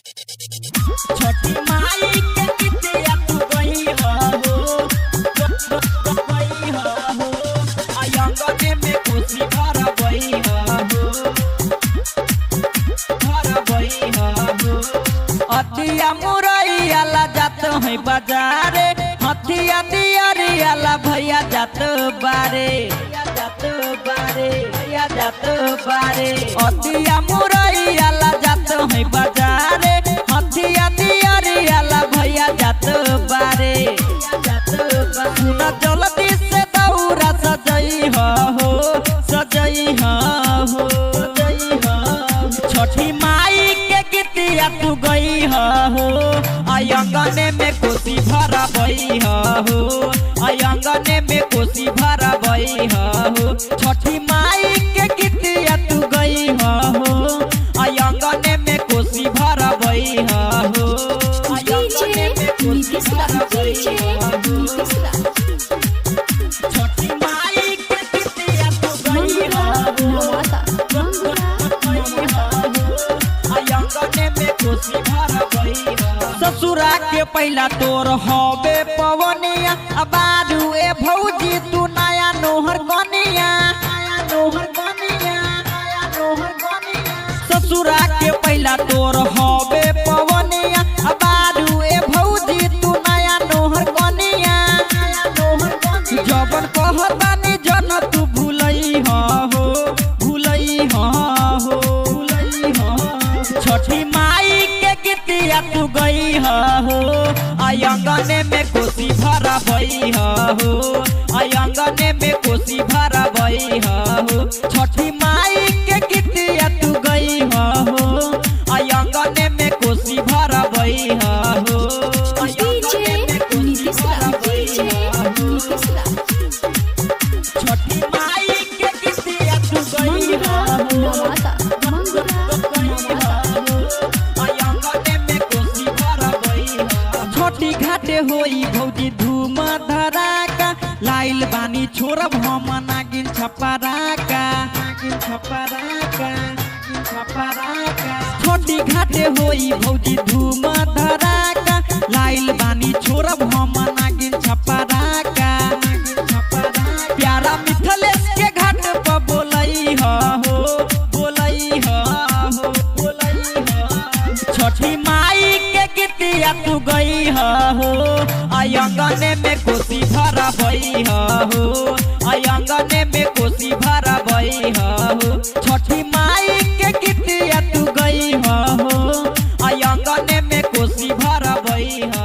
छोटी माई के कितिया तू गई हो आयंगने में खुशी भरा गई हो अतिया मुरैया ला जात है बाजारे हथिया दियरिया ला भैया जात बारे अतिया मुरैया ला जात है बाजारे हथिया दियरिया ला भैया जात बारे सुना जल्दी से दौरा सजई हो छठी माई के कितिया तू गई हो आयंगने में खुशी भरा बई हो आयंगने में खुशी भरा बई हो छठी माई के कितिया तू गई हो आयंगने में खुशी भरा बई हो आयंगने में खुशी भरा बई हो छठी माई के कितिया तू गई हो ससुरा के पहला तोर हबे पवनिया बारू ए भौजी तू नया नोहर कनिया ससुरा के पहला तोर हबे पवनिया बारू ए भौजी तू नया नोहर कनिया जबन कहतानी जन तू भूलई हो छठी माई के कितिया तू गई हो आयंगने में खुशी भरा बई हो आयंगने में खुशी भरा बई हो छठी माई के कितिया तू गई हो आयंगने में खुशी भरा बई हो आयंगने में खुशी भरा बई हो छठी माई के कितिया तू गई हो छोटी घाटे होई भौजी धूम धराका लाइल बानी छोरब हम नागिन छपराका छोटी घाटे होई भौजी धूम धराका लाइल बानी छोरब हम नागिन छपराका प्यारा मिथलेश के घाट पर बोलई हो छठी माई के कितिया तू गई हो आयंगने में खुशी भरा बई हो आयंगने में खुशी भरा बई हो छठी माई के कितिया तू गई हो आयंगने में खुशी भरा बई हो।